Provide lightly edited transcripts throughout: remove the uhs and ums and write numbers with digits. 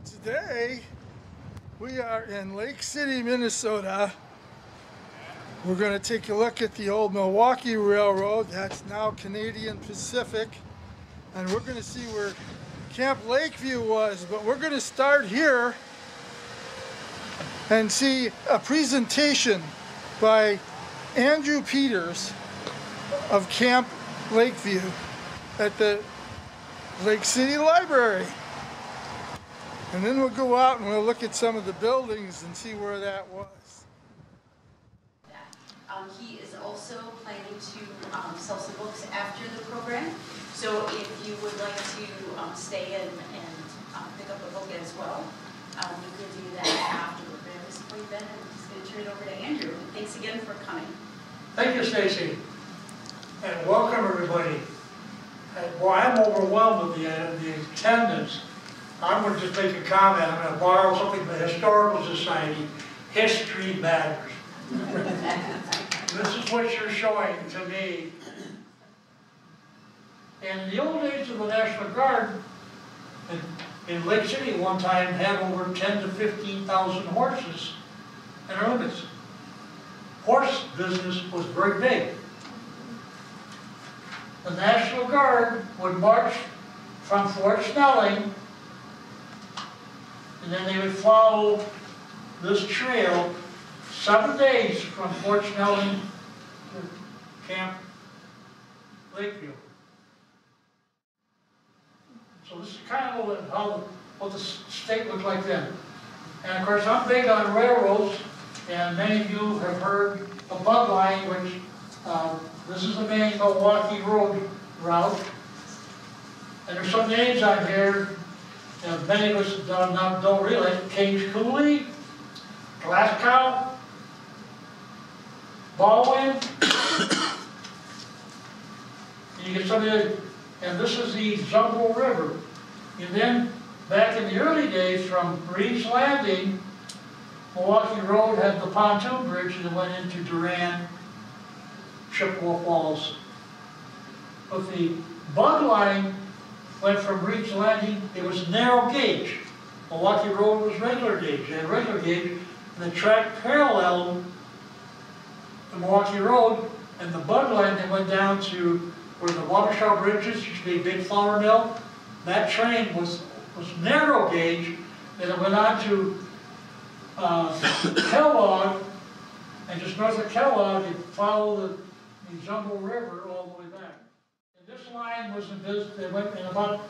Today we are in Lake City, Minnesota. We're going to take a look at the old Milwaukee Railroad. That's now Canadian Pacific. And we're going to see where Camp Lakeview was. But we're going to start here and see a presentation by Andru Peters of Camp Lakeview at the Lake City Library. And then we'll go out and we'll look at some of the buildings and see where that was. He is also planning to sell some books after the program. So if you would like to stay and pick up a book as well, you can do that after the program is complete then. I'm just going to turn it over to Andru. Thanks again for coming. Thank you, Stacy. And welcome, everybody. Well, I'm overwhelmed with the attendance. I'm going to just make a comment. I'm going to borrow something from the Historical Society. History matters. This is what you're showing to me. In the old days of the National Guard, in Lake City one time had over 10 to 15,000 horses and limits. Horse business was very big. The National Guard would march from Fort Snelling, and then they would follow this trail 7 days from Fort Snelling to Camp Lakeview. So this is kind of what the state looked like then. And of course, I'm big on railroads, and many of you have heard of Bug Line, which this is the main Milwaukee Road route. And there's some names on here, and many of us don't realize. Cage Cooley, Glasgow, Baldwin, and you get some of the, and this is the Zumbo River. And then back in the early days from Reed's Landing, Milwaukee Road had the pontoon bridge that went into Durand, Chippewa Falls. But the Bug Line went from Reed's Landing, it was narrow gauge. Milwaukee Road was regular gauge. They had regular gauge, and the track paralleled the Milwaukee Road, and the Bug Line, they went down to where the Wabasha bridges used to be a big flour mill. That train was narrow gauge, and it went on to Kellogg, and just north of Kellogg, you follow the Zumbo River all the way back. And this line was in business, it went in about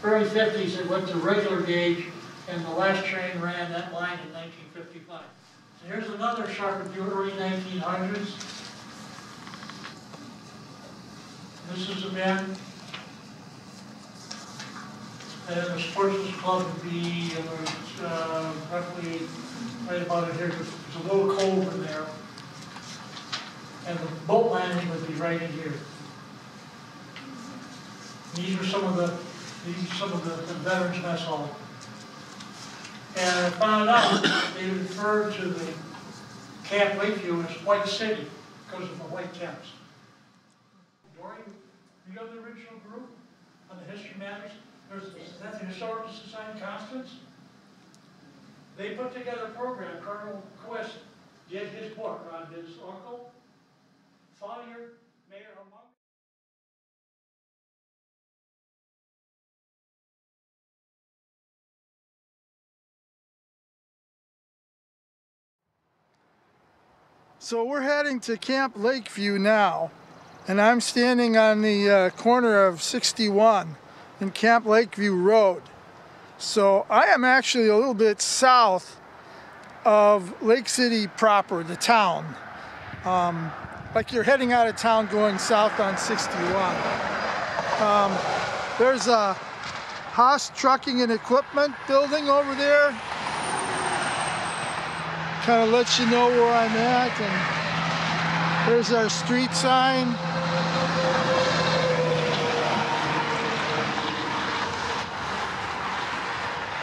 early 50s, it went to regular gauge, and the last train ran that line in 1955. So here's another sharp of the early 1900s. This is a man. And the Sportsman's Club would be roughly right about it here, because there's a little cove in there. And the boat landing would be right in here. These are some of the Veterans Mess Hall. And I found out they referred to the Camp Lakeview as White City because of the white tents. Dory, you know the original group on the History Matters? That's the Historical Society Constance. They put together a program. Colonel Quist did his book on his uncle, father, Mayor Humong. So we're heading to Camp Lakeview now, and I'm standing on the corner of 61 and Camp Lakeview Road. So I am actually a little bit south of Lake City proper, the town. Like you're heading out of town going south on 61. There's a Haas Trucking and Equipment building over there. Kind of lets you know where I'm at, and there's our street sign.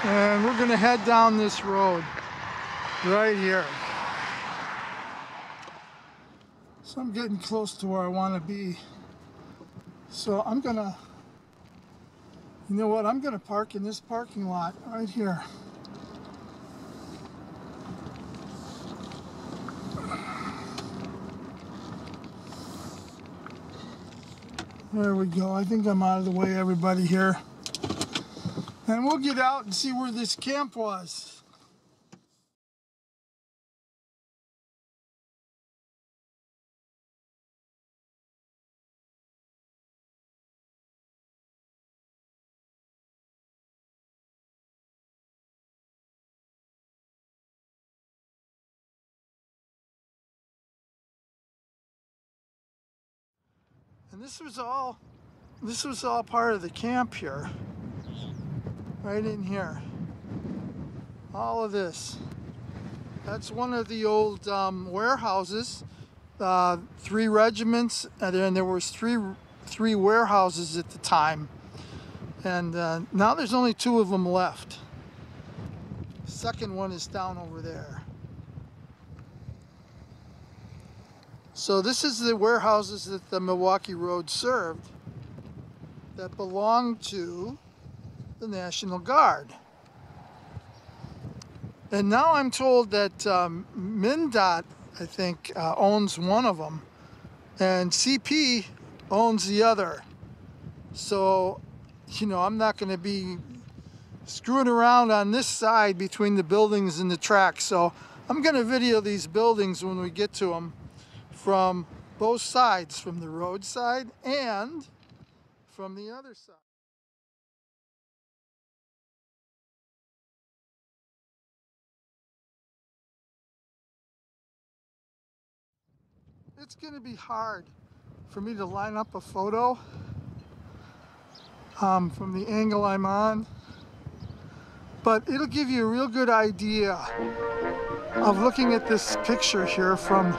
And we're going to head down this road right here. So I'm getting close to where I want to be. So I'm going to You know what? I'm going to park in this parking lot right here. There we go. I think I'm out of the way, everybody here. And we'll get out and see where this camp was. And this was all part of the camp here. Right in here. All of this. That's one of the old warehouses. 3 regiments, and then there was three warehouses at the time. And now there's only 2 of them left. The second one is down over there. So this is the warehouses that the Milwaukee Road served that belonged to the National Guard. And now I'm told that MnDOT, I think, owns one of them, and CP owns the other. So, you know, I'm not going to be screwing around on this side between the buildings and the tracks. So I'm going to video these buildings when we get to them from both sides, from the road side and from the other side. It's going to be hard for me to line up a photo from the angle I'm on, but it'll give you a real good idea of looking at this picture here from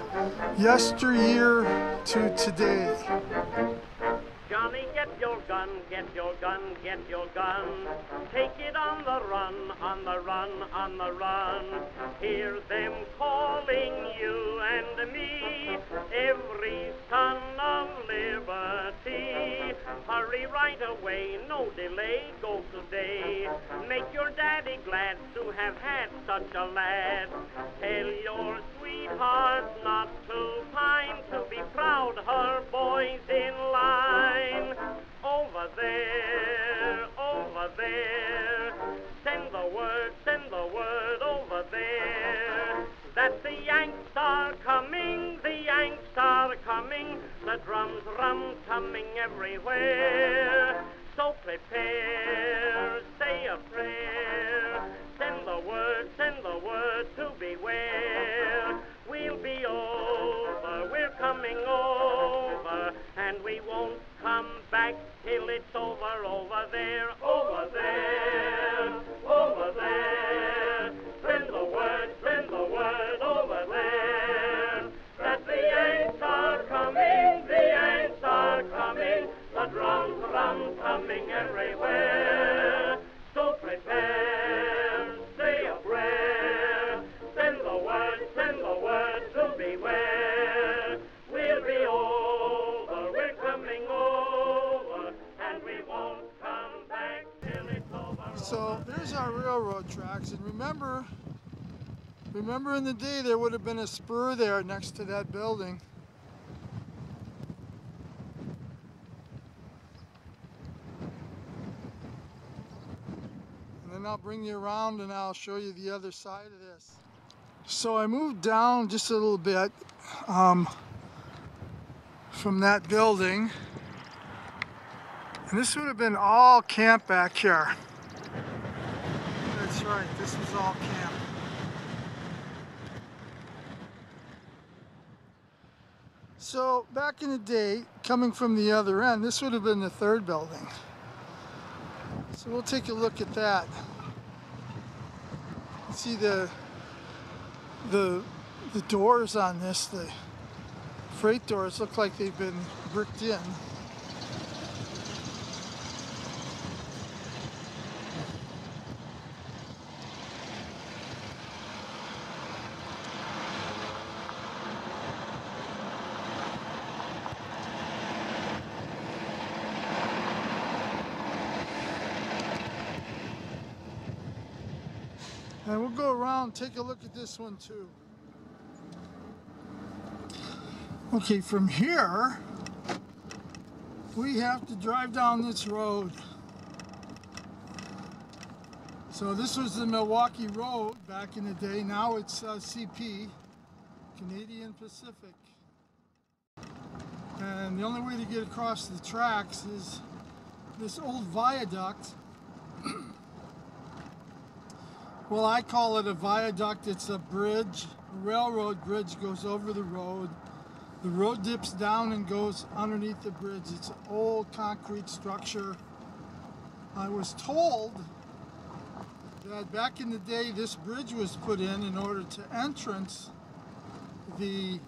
yesteryear to today. Johnny, get your gun, get your gun, get your gun. Take it on the run, on the run, on the run. Hear them calling you and me, every son of liberty. Hurry right away, no delay, go today. Make your daddy glad to have had such a lad. Tell your sweetheart not to pine, to be proud her boy's in line. Over there, send the word over there, that the Yanks are coming, the Yanks are coming, the drums rum-tumming everywhere. So prepare, say a prayer, send the word to beware. We'll be over, we're coming over, and we won't come back till it's over, over there, over there, over there. Send the word over there, that the Yanks are coming, the Yanks are coming, the drums rum-tumming everywhere. So prepare, say a prayer, send the word to beware. We'll be over, we're coming over, and we won't come back till it's over. So there's our railroad tracks, and remember in the day there would have been a spur there next to that building. And then I'll bring you around and I'll show you the other side of this. So I moved down just a little bit from that building, and this would have been all camp back here. That's right, this was all camp. So back in the day, coming from the other end, this would have been the 3rd building. So we'll take a look at that. See the doors on this, the freight doors look like they've been bricked in. And we'll go around and take a look at this one too. Okay, from here, we have to drive down this road. So this was the Milwaukee Road back in the day. Now it's CP, Canadian Pacific. And the only way to get across the tracks is this old viaduct. Well, I call it a viaduct. It's a bridge. A railroad bridge goes over the road. The road dips down and goes underneath the bridge. It's an old concrete structure. I was told that back in the day this bridge was put in order to entrance the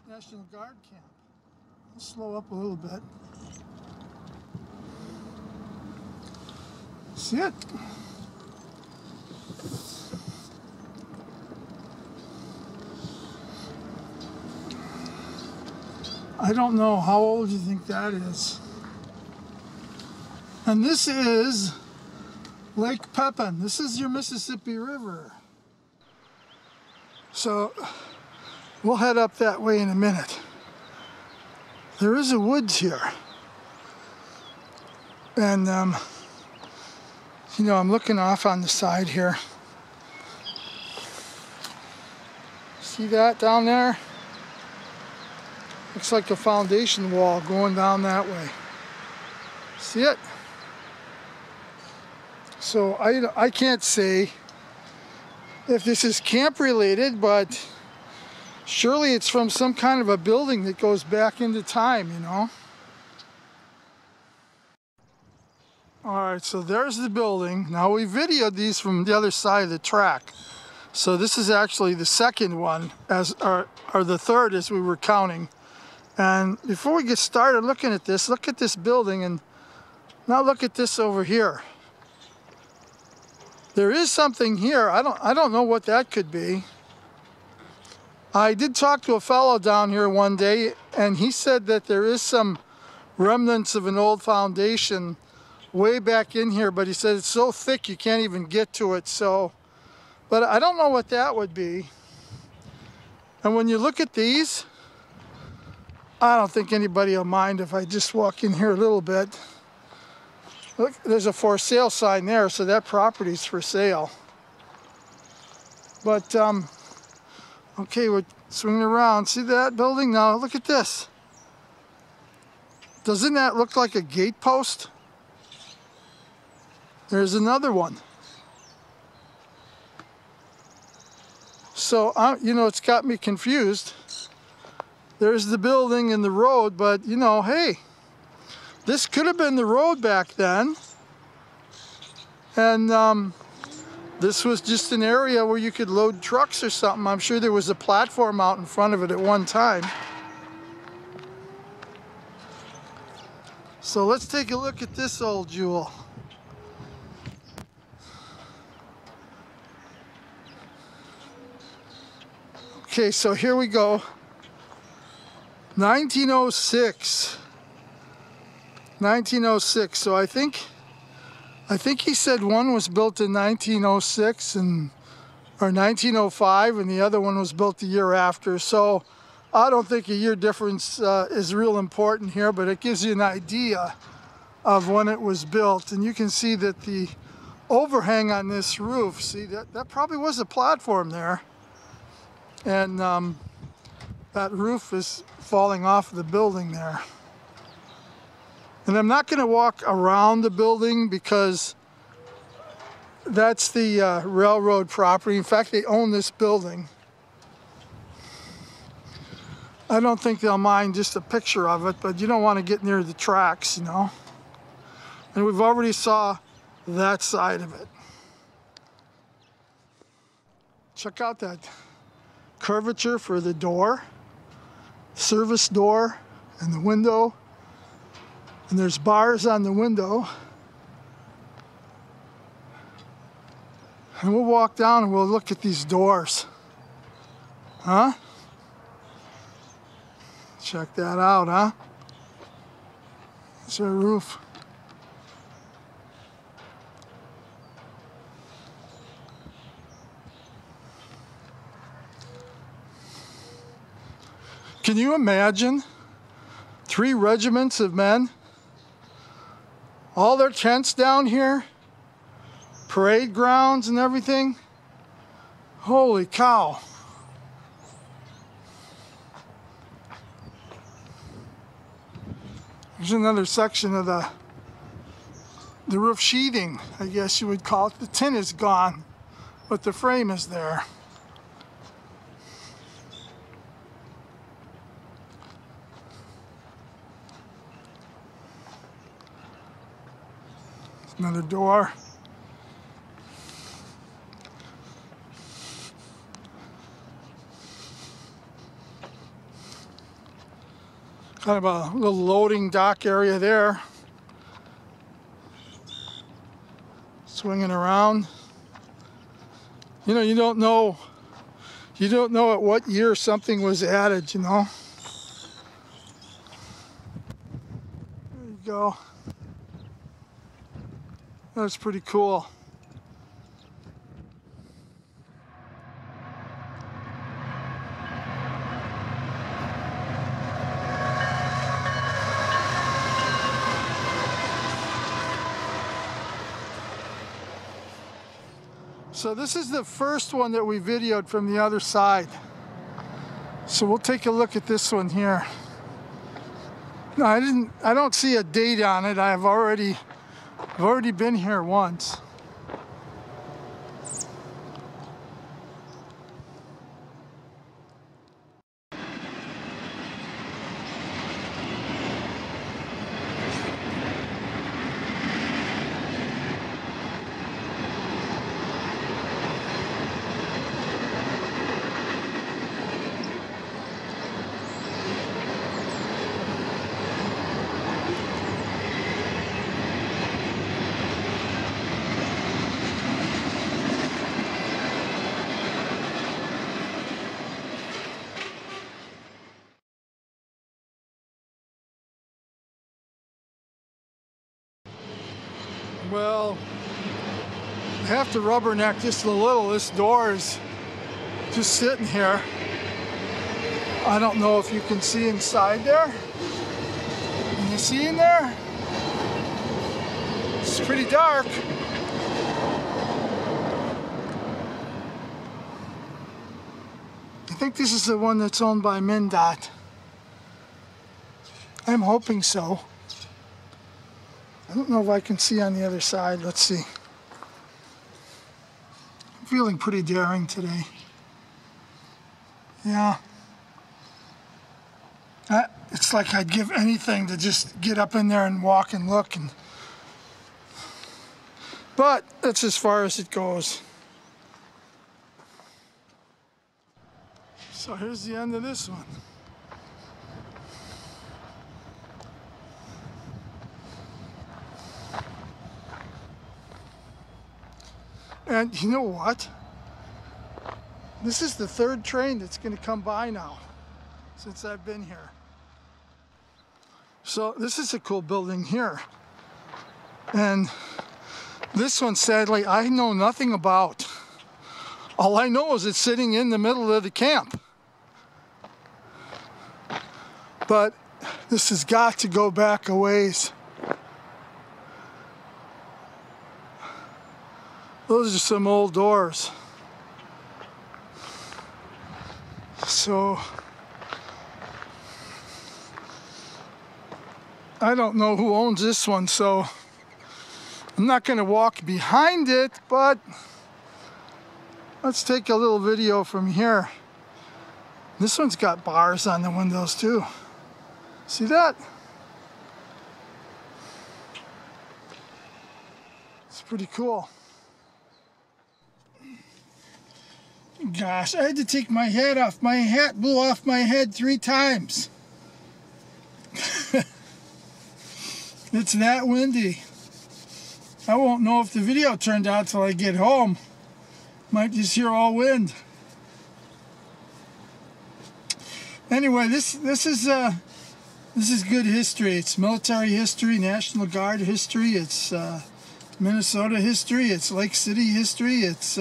National Guard Camp. Let's slow up a little bit. See it? I don't know how old you think that is. And this is Lake Pepin. This is your Mississippi River. So we'll head up that way in a minute. There is a woods here. And you know, I'm looking off on the side here. See that down there? Looks like a foundation wall going down that way. See it? So I can't say if this is camp related, but surely it's from some kind of a building that goes back into time, you know? Alright, so there's the building. Now we videoed these from the other side of the track. So this is actually the second one, or the third as we were counting. And before we get started looking at this, look at this building and now look at this over here. There is something here. I don't know what that could be. I did talk to a fellow down here one day and he said that there is some remnants of an old foundation way back in here, but he said it's so thick you can't even get to it. So, but I don't know what that would be. And when you look at these, I don't think anybody will mind if I just walk in here a little bit. Look, there's a for sale sign there, so that property's for sale. But, okay, we're swinging around. See that building? Now, look at this. Doesn't that look like a gate post? There's another one. So, you know, it's got me confused. There's the building and the road, but, you know, hey, this could have been the road back then. And this was just an area where you could load trucks or something. I'm sure there was a platform out in front of it at one time. So let's take a look at this old jewel. Okay, so here we go. 1906. 1906. So I think he said one was built in 1906 or 1905 and the other one was built the year after. So I don't think a year difference is real important here, but it gives you an idea of when it was built. And you can see that the overhang on this roof, see that probably was a platform there. And that roof is falling off the building there. And I'm not going to walk around the building because that's the railroad property. In fact, they own this building. I don't think they'll mind just a picture of it, but you don't want to get near the tracks, you know. And we've already saw that side of it. Check out that curvature for the door, service door, and the window. And there's bars on the window. And we'll walk down and we'll look at these doors. Huh? Check that out, huh? It's a roof. Can you imagine 3 regiments of men? All their tents down here, parade grounds and everything. Holy cow. There's another section of the roof sheathing, I guess you would call it. The tin is gone, but the frame is there. Another door. Kind of a little loading dock area there. Swinging around. You know, you don't know at what year something was added, you know. There you go. That's pretty cool. So this is the first one that we videoed from the other side. So we'll take a look at this one here. No, I don't see a date on it. I've already been here once. Well, I have to rubberneck just a little. This door is just sitting here. I don't know if you can see inside there. Can you see in there? It's pretty dark. I think this is the one that's owned by MnDOT. I'm hoping so. I don't know if I can see on the other side. Let's see. I'm feeling pretty daring today. Yeah. It's like I'd give anything to just get up in there and walk and look. But that's as far as it goes. So here's the end of this one. And you know what? This is the 3rd train that's going to come by now since I've been here. So this is a cool building here. And this one, sadly, I know nothing about. All I know is it's sitting in the middle of the camp. But this has got to go back a ways. Those are some old doors. So I don't know who owns this one, so I'm not going to walk behind it, but let's take a little video from here. This one's got bars on the windows too. See that? It's pretty cool. Gosh, I had to take my hat off. My hat blew off my head 3 times. It's that windy. I won't know if the video turned out till I get home. Might just hear all wind. Anyway, this is good history. It's military history, National Guard history. It's Minnesota history. It's Lake City history. It's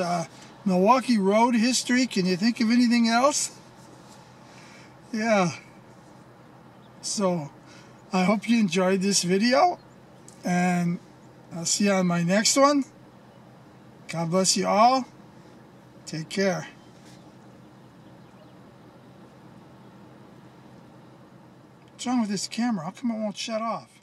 Milwaukee Road history. Can you think of anything else? Yeah. So I hope you enjoyed this video, and I'll see you on my next one. God bless you all. Take care. What's wrong with this camera? How come it won't shut off?